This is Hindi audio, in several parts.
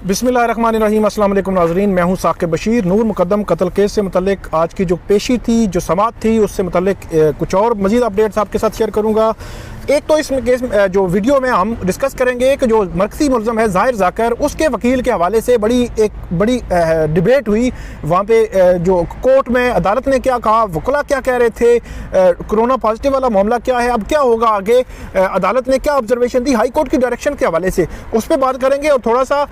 बिस्मिल्लाहिर्रहमानिर्रहीम। अस्सलाम वालेकुम नाज़रीन, मैं हूं साकिब बशीर। नूर मुकद्दम कत्ल केस से मुतल्लिक आज की जो पेशी थी, जो समाअत थी, उससे मुतल्लिक कुछ और मज़ीद अपडेट्स आपके साथ शेयर करूंगा। एक तो इस केस जो वीडियो में हम डिस्कस करेंगे कि जो मरकज़ी मुलज़म है ज़ाहिर ज़ाकर, उसके वकील के हवाले से एक बड़ी डिबेट हुई वहाँ पे। जो कोर्ट में अदालत ने क्या कहा, वकला क्या कह रहे थे, कोरोना पॉजिटिव वाला मामला क्या है, अब क्या होगा आगे, अदालत ने क्या ऑब्जर्वेशन दी हाई कोर्ट की डायरेक्शन के हवाले से, उस पर बात करेंगे। और थोड़ा सा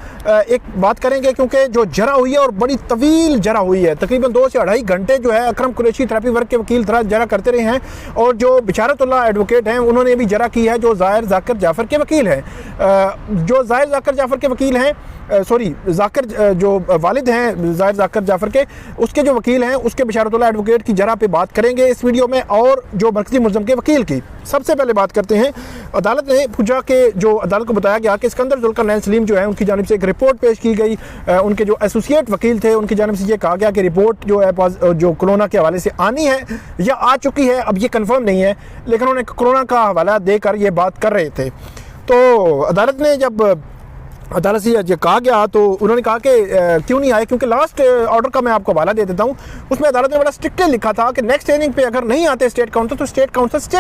एक बात करेंगे क्योंकि जो जरा हुई है और बड़ी तवील जरा हुई है, तकरीबन 2 से 2.5 घंटे जो है अकरम कुरैशी थेरेपी वर्क के वकील जरा करते रहे हैं। और जो बिशारतुल्लाह एडवोकेट हैं, उन्होंने भी जरा की है, जो ज़ाहिर ज़ाकर जाफ़र के वकील हैं। जो ज़ाहिर ज़ाकर जाफ़र के वकील हैं, सॉरी ज़ाकर जो वालिद हैं ज़ाहिर ज़ाकर जाफ़र के, उसके जो वकील हैं, उसके बिशारतुल्लाह एडवोकेट की जरा पे बात करेंगे इस वीडियो में, और जो मरकज़ी मुलज़म के वकील की। सबसे पहले बात करते हैं, अदालत ने पूछा कि जो अदालत को बताया गया कि सिकंदर जुल्करनैन सलीम जो है, उनकी जानिब से एक रिपोर्ट पेश की गई। उनके जो एसोसिएट वकील थे, उनकी जानिब से ये कहा गया कि रिपोर्ट जो है जो कोरोना के हवाले से आनी है या आ चुकी है, अब ये कन्फर्म नहीं है, लेकिन उन्होंने कोरोना का हवाला देकर ये बात कर रहे थे। तो अदालत ने जब अदालत से ये कहा गया तो उन्होंने कहा कि क्यों नहीं आए, क्योंकि लास्ट ऑर्डर का मैं आपको हवाला दे देता हूँ। उसमें अदालत ने बड़ा स्ट्रिक्टली लिखा था कि नेक्स्ट हियरिंग पे अगर नहीं आते स्टेट काउंसिल, तो स्टेट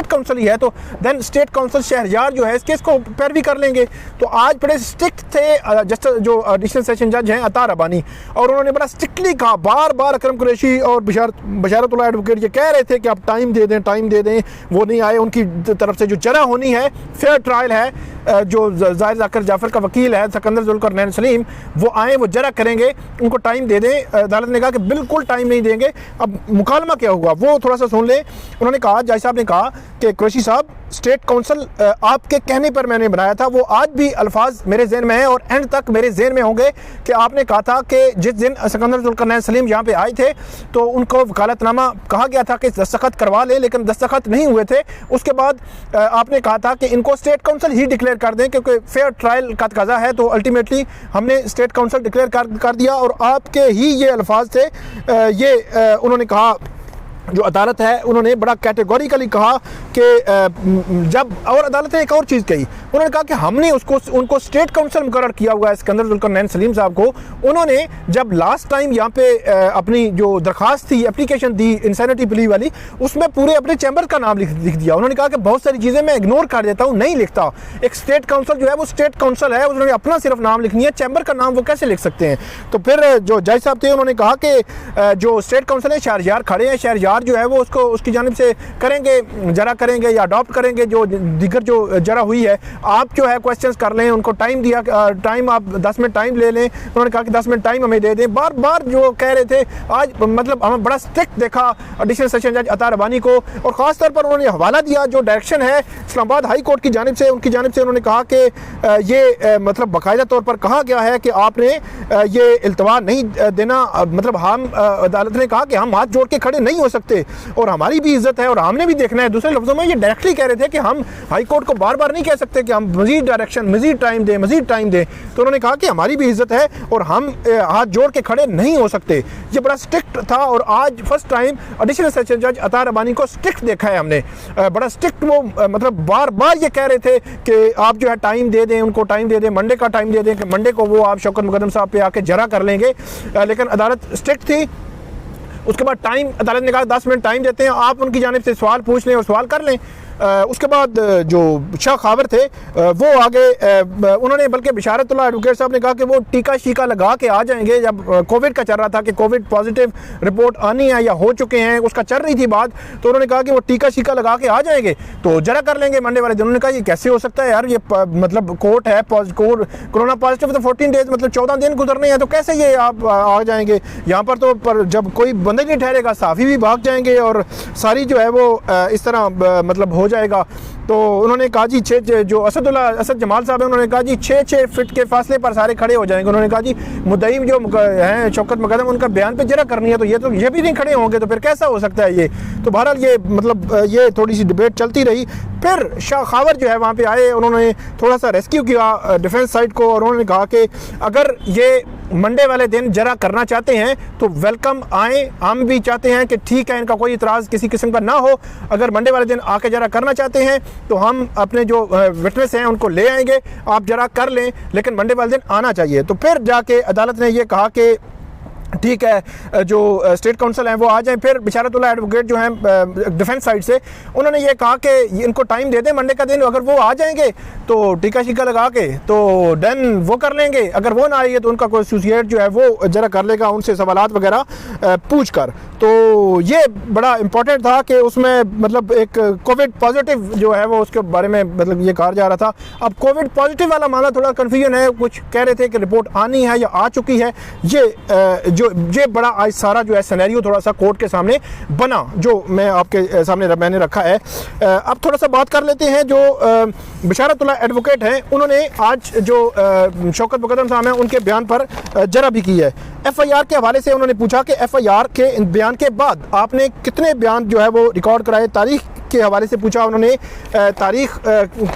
काउंसिल ही है, तो देन स्टेट काउंसिल शहरयार जो है इस केस को पैरवी कर लेंगे। तो आज बड़े स्ट्रिक्ट थे जस्टिस जो एडिशनल सेशन जज हैं अता रबानी, और उन्होंने बड़ा स्ट्रिक्टली कहा, बार बार अकरम कुरैशी और बिशारतुल्लाह एडवोकेट ये कह रहे थे कि आप टाइम दे दें, वो नहीं आए। उनकी तरफ से जो जरा होनी है, फेयर ट्रायल है, जो ज़ाहिर ज़ाकर जाफ़र का वकील है सिकंदर जुल्करनैन सलीम, वो आए, वो जरा करेंगे, उनको टाइम दे दें। अदालत ने कहा कि बिल्कुल टाइम नहीं देंगे। अब मुकालमा क्या हुआ वो थोड़ा सा सुन लें। उन्होंने कहा, जज साहब ने कहा कि कुरैशी साहब, स्टेट काउंसिल आपके कहने पर मैंने बनाया था, वो आज भी अल्फाज मेरे जहन में है और एंड तक मेरे जहन में होंगे कि आपने कहा था कि जिस दिन सिकंदर जुल्करनैन सलीम यहाँ पे आए थे तो उनको वकालतनामा कहा गया था कि दस्तखत करवा ले, लेकिन दस्तखत नहीं हुए थे। उसके बाद आपने कहा था कि इनको स्टेट काउंसिल ही डिक्लेयर कर दें क्योंकि फेयर ट्रायल का तकाजा है। तो अल्टीमेटली हमने स्टेट काउंसिल डिक्लेयर कर दिया, और आपके ही ये अल्फाज थे। उन्होंने कहा, जो अदालत है, उन्होंने बड़ा कैटेगोरिकली कहा कि जब, और अदालत ने एक और चीज़ कही, उन्होंने कहा कि हमने उनको स्टेट काउंसिल मुकर्रर किया हुआ है सिकंदर जुल्करनैन सलीम साहब को। उन्होंने जब लास्ट टाइम यहाँ पे अपनी जो दरख्वास्त थी, एप्लीकेशन दी इंसैनिटी प्ली वाली, उसमें पूरे अपने चैम्बर का नाम लिख दिया। उन्होंने कहा कि बहुत सारी चीज़ें मैं इग्नोर कर देता हूँ, नहीं लिखता। एक स्टेट काउंसिल जो है वो स्टेट काउंसिल है, उन्होंने अपना सिर्फ नाम लिखनी है, चैम्बर का नाम वो कैसे लिख सकते हैं। तो फिर जो जज साहब थे, उन्होंने कहा कि जो स्टेट काउंसिल है, शहरयार खड़े हैं, शहरयार जो है वो उसको उसकी जानिब से करेंगे, जरा करेंगे या अडॉप्ट करेंगे जो दिगर जो जरा हुई है। आप जो है क्वेश्चंस कर लें, उनको टाइम दिया, टाइम आप 10 मिनट टाइम ले लें। उन्होंने कहा कि 10 मिनट टाइम हमें दे दें। बार बार जो कह रहे थे, आज मतलब हमें बड़ा स्ट्रिक्ट देखा एडिशनल सेशन जज अता रबानी को, और ख़ास तौर पर उन्होंने हवाला दिया जो डायरेक्शन है इस्लामाबाद हाई कोर्ट की जानिब से, उनकी जानिब से उन्होंने कहा कि ये मतलब बाकायदा तौर पर कहा गया है कि आपने ये इल्तवा नहीं देना। मतलब हम, अदालत ने कहा कि हम हाथ जोड़ के खड़े नहीं हो सकते और हमारी भी इज्जत है और हमने भी देखना है। दूसरे लफ्जों में ये डायरेक्टली कह रहे थे कि हम हाई कोर्ट को बार बार नहीं कह सकते कि हम मजीद डायरेक्शन, मजीद टाइम दें। तो उन्होंने कहा कि हमारी भी इज्जत है और हम हाथ जोड़ के खड़े नहीं हो सकते। ये बड़ा स्ट्रिक्ट था, और आज फर्स्ट टाइम एडिशनल सेशन जज अता रबानी को स्ट्रिक्ट देखा है हमने। बड़ा स्ट्रिक्ट, वो मतलब बार बार ये कह रहे थे कि आप जो है टाइम दे दें, उनको टाइम दे दें, मंडे का टाइम दे दें कि मंडे को वो आप शौकत मुकद्दम साहब पे आके जरा कर लेंगे, लेकिन अदालत स्ट्रिक्ट थी। उसके बाद टाइम, अदालत ने कहा 10 मिनट टाइम देते हैं, आप उनकी जानिब से सवाल पूछ लें और सवाल कर लें। उसके बाद जो शाह खावर थे वो आगे, उन्होंने बल्कि बिशारतुल्लाह एडवोकेट साहब ने कहा कि वो टीका शीका लगा के आ जाएंगे। जब कोविड का चल रहा था कि कोविड पॉजिटिव रिपोर्ट आनी है या हो चुके हैं, उसका चल रही थी बात, तो उन्होंने कहा कि वो टीका शीका लगा के आ जाएंगे तो जरा कर लेंगे मंडे वाले दिन। उन्होंने कहा ये कैसे हो सकता है यार, ये मतलब कोर्ट है, कोरोना पॉजिटिव तो 14 डेज मतलब 14 दिन गुजरने हैं, तो कैसे ये आप आ जाएंगे यहाँ पर। तो पर जब कोई बंदा नहीं ठहरेगा, साफ़ी भी भाग जाएंगे और सारी जो है वो इस तरह मतलब हो जाएगा। तो उन्होंने कहा जी, जो असद जमाल साहब है, उन्होंने कहा जी 6-6 फीट के फासले पर सारे खड़े हो जाएंगे। उन्होंने कहा जी मुद्दई जो हैं शौकत मुकद्दम, उनका बयान पे जरा करनी है, तो ये भी नहीं खड़े होंगे, तो फिर कैसा हो सकता है ये। तो बहरहाल ये मतलब ये थोड़ी सी डिबेट चलती रही। फिर शाह खावर जो है वहाँ पे आए, उन्होंने थोड़ा सा रेस्क्यू किया डिफेंस साइड को, और उन्होंने कहा कि अगर ये मंडे वाले दिन जरा करना चाहते हैं तो वेलकम आए। हम भी चाहते हैं कि ठीक है, इनका कोई इतराज़ किसी किस्म का ना हो। अगर मंडे वाले दिन आके जरा करना चाहते हैं तो हम अपने जो विटनेस हैं उनको ले आएंगे, आप जरा कर लें, लेकिन मंडे वाले दिन आना चाहिए। तो फिर जाके अदालत ने ये कहा कि ठीक है, जो स्टेट काउंसिल हैं वो आ जाएं। फिर बिशारतुल्लाह एडवोकेट जो हैं डिफेंस साइड से, उन्होंने ये कहा कि इनको टाइम दे दें मंडे का दिन, अगर वो आ जाएंगे तो टीका शीका लगा के तो डन वो कर लेंगे, अगर वो ना आइए तो उनका कोई एसोसिएट जो है वो जरा कर लेगा उनसे सवालात वगैरह पूछ कर। तो ये बड़ा इंपॉर्टेंट था कि उसमें मतलब एक कोविड पॉजिटिव जो है वो उसके बारे में मतलब ये कहा जा रहा था। अब कोविड पॉजिटिव वाला मामला थोड़ा कन्फ्यूजन है, कुछ कह रहे थे कि रिपोर्ट आनी है या आ चुकी है। ये बड़ा आज सारा जो है सिनेरियो थोड़ा सा कोर्ट के सामने बना, जो मैं आपके सामने मैंने रखा है। अब थोड़ा सा बात कर लेते हैं जो बिशारतुल्लाह एडवोकेट हैं, उन्होंने आज जो शौकत मुकद्दम साहब हैं उनके बयान पर जरा भी की है। एफआईआर के हवाले से उन्होंने पूछा कि एफआईआर के बयान के बाद आपने कितने बयान जो है वो रिकॉर्ड कराए, तारीख के हवाले से पूछा उन्होंने, तारीख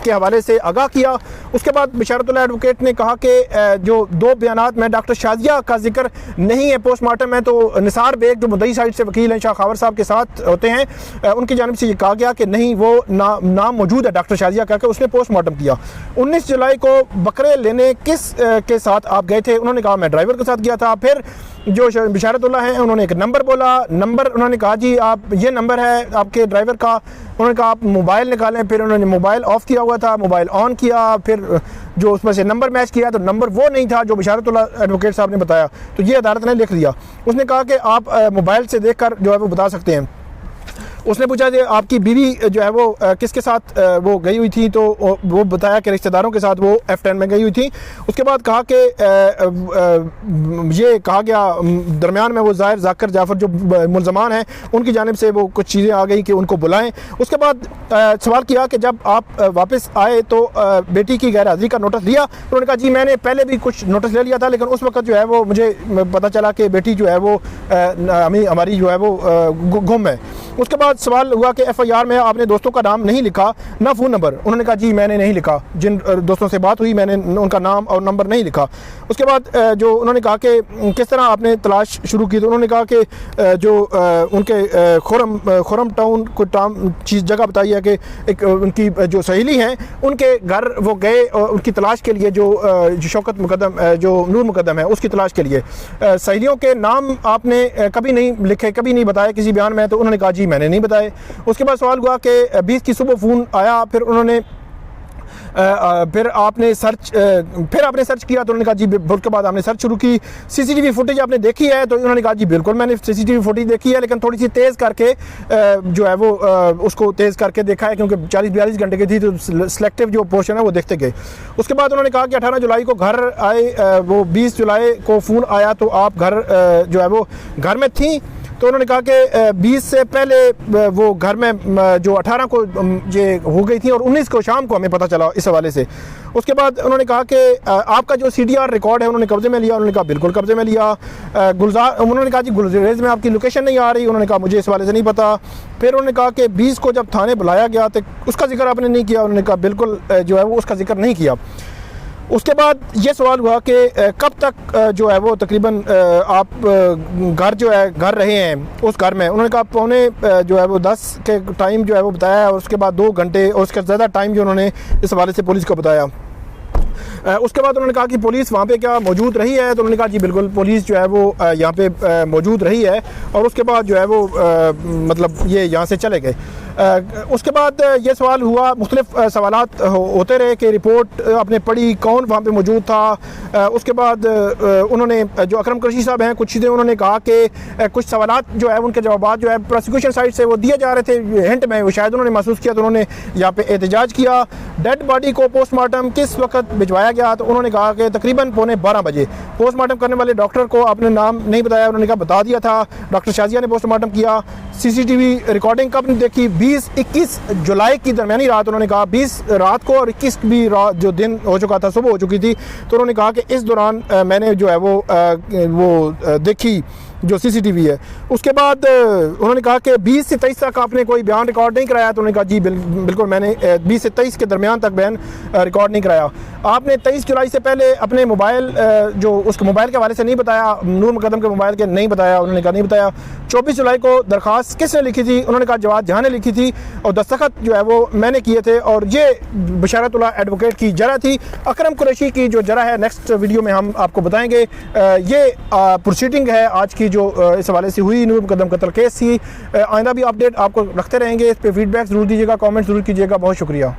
के हवाले से आगाह किया। उसके बाद बिशारतुल्लाह एडवोकेट ने कहा कि जो दो बयानात में डॉक्टर शाजिया का जिक्र नहीं है पोस्टमार्टम में, तो निसार बेग जो मुद्दई साइड से वकील हैं शाह खावर साहब के साथ होते हैं, उनकी जानिब से ये कहा गया कि नहीं वो नाम मौजूद है डॉक्टर शाजिया का कि उसने पोस्टमार्टम किया। 19 जुलाई को बकरे लेने किस के साथ आप गए थे? उन्होंने कहा मैं ड्राइवर के साथ गया था। फिर जो बिशारतुल्लाह हैं उन्होंने एक नंबर बोला, नंबर उन्होंने कहा जी आप ये नंबर है आपके ड्राइवर का। उन्होंने कहा आप मोबाइल निकालें, फिर उन्होंने मोबाइल ऑफ किया हुआ था, मोबाइल ऑन किया, फिर जो उसमें से नंबर मैच किया तो नंबर वो नहीं था जो बिशारतुल्लाह एडवोकेट साहब ने बताया। तो ये अदालत ने लिख दिया। उसने कहा कि आप मोबाइल से देखकर जो है वो बता सकते हैं। उसने पूछा कि आपकी बीवी जो है वो किसके साथ वो गई हुई थी, तो वो बताया कि रिश्तेदारों के साथ वो F10 में गई हुई थी। उसके बाद कहा कि ये कहा गया दरमियान में वो ज़ाहिर जाकर जाफ़र जो मुलज़मान हैं उनकी जानिब से वो कुछ चीज़ें आ गई कि उनको बुलाएं। उसके बाद सवाल किया कि जब आप वापस आए तो बेटी की गैर हाज़िरी का नोटिस दिया? उन्होंने कहा जी मैंने पहले भी कुछ नोटिस ले लिया था, लेकिन उस वक्त जो है वो मुझे पता चला कि बेटी जो है वो हमारी जो है वो गुम है। उसके बाद सवाल हुआ कि एफआईआर में आपने दोस्तों का नाम नहीं लिखा, ना फ़ोन नंबर। उन्होंने कहा जी मैंने नहीं लिखा, जिन दोस्तों से बात हुई मैंने उनका नाम और नंबर नहीं लिखा। उसके बाद जो उन्होंने कहा कि किस तरह आपने तलाश शुरू की, तो उन्होंने कहा कि जो उनके खुरम टाउन को चीज़ जगह बताई है कि एक उनकी जो सहेली हैं उनके घर वो गए और उनकी तलाश के लिए, जो शौकत मुकद्दम जो नूर मुकद्दम है उसकी तलाश के लिए। सहेलियों के नाम आपने कभी नहीं लिखे, कभी नहीं बताए किसी बयान में, तो उन्होंने कहा जी मैंने नहीं बताए। उसके बाद सवाल हुआ कि 20 की सुबह फ़ोन आया, फिर उन्होंने फिर आपने सर्च किया, तो उन्होंने कहा जी उसके बाद आपने सर्च शुरू की। सीसीटीवी फुटेज आपने देखी है? तो उन्होंने कहा जी बिल्कुल मैंने सीसीटीवी फुटेज देखी है, लेकिन थोड़ी सी तेज़ करके जो है वो उसको तेज़ करके देखा है, क्योंकि 40-42 घंटे की थी तो सिलेक्टिव जो पोर्शन है वो देखते गए। उसके बाद उन्होंने कहा कि 18 जुलाई को घर आए, वो 20 जुलाई को फ़ोन आया तो आप घर जो है वो घर में थी? तो उन्होंने कहा कि 20 से पहले वो घर में जो 18 को ये हो गई थी और 19 को शाम को हमें पता चला इस हवाले से। उसके बाद उन्होंने कहा कि आपका जो CDR रिकॉर्ड है उन्होंने कब्जे में लिया? उन्होंने कहा बिल्कुल कब्जे में लिया। उन्होंने कहा जी गुलरेज में आपकी लोकेशन नहीं आ रही? उन्होंने कहा मुझे इस हवाले से नहीं पता। फिर उन्होंने कहा कि 20 को जब थाने बुलाया गया तो उसका जिक्र आपने नहीं किया? उन्होंने कहा बिल्कुल जो है वो उसका जिक्र नहीं किया। उसके बाद ये सवाल हुआ कि कब तक जो है वो तकरीबन आप घर जो है घर रहे हैं उस घर में? उन्होंने कहा पौने जो है वो 10 के टाइम जो है वो बताया, और उसके बाद 2 घंटे और उसका ज़्यादा टाइम जो उन्होंने इस हवाले से पुलिस को बताया। उसके बाद उन्होंने कहा कि पुलिस वहाँ पे क्या मौजूद रही है? तो उन्होंने कहा जी बिल्कुल पुलिस जो है वो यहाँ पे मौजूद रही है, और उसके बाद जो है वो मतलब ये यहाँ से चले गए। उसके बाद ये सवाल हुआ, मुख्तलिफ सवालात होते रहे कि रिपोर्ट आपने पढ़ी, कौन वहाँ पे मौजूद था। उसके बाद उन्होंने जो अकरम कुरैशी साहब हैं कुछ चीज़ें उन्होंने कहा कि कुछ सवालात जो है उनके जवाब जो है प्रोसिक्यूशन साइड से वो दिए जा रहे थे हिंट में, वो शायद उन्होंने महसूस किया, तो उन्होंने यहाँ पे एहतजाज किया। डेड बॉडी को पोस्टमार्टम किस वक्त भिजवाया गया? तो उन्होंने कहा कि तकरीबन पौने 12 बजे। पोस्टमार्टम करने वाले डॉक्टर को आपने नाम नहीं बताया? उन्होंने कहा बता दिया था, डॉक्टर शाजिया ने पोस्टमार्टम किया। CCTV रिकॉर्डिंग कब देखी? 20-21 जुलाई की दरमियानी रात। उन्होंने कहा 20 रात को और 21 भी रात जो दिन हो चुका था, सुबह हो चुकी थी। तो उन्होंने कहा कि इस दौरान मैंने जो है वो देखी जो CCTV है। उसके बाद उन्होंने कहा कि 20 से 23 तक आपने कोई बयान रिकॉर्ड नहीं कराया, तो उन्होंने कहा जी बिल्कुल मैंने 20 से 23 के दरमियान तक बयान रिकॉर्ड नहीं कराया। आपने 23 जुलाई से पहले अपने मोबाइल जो उसके मोबाइल के हवाले से नहीं बताया, नूर मुकद्दम के मोबाइल के नहीं बताया, उन्होंने कहा नहीं बताया। 24 जुलाई को दरख्वास्त किसने लिखी थी, उन्होंने कहा जवाद जहाँ ने लिखी थी, और दस्तखत जो है वो मैंने किए थे, और ये बशारतुल्लाह एडवोकेट की जरा थी। अकरम कुरैशी की जो जरा है नेक्स्ट वीडियो में हम आपको बताएंगे। ये प्रोसीडिंग है आज की जो इस हवाले से हुई नूर मुकद्दम कत्ल केस की। आइंदा भी अपडेट आपको रखते रहेंगे। इस पर फीडबैक ज़रूर दीजिएगा, कमेंट ज़रूर कीजिएगा। बहुत शुक्रिया।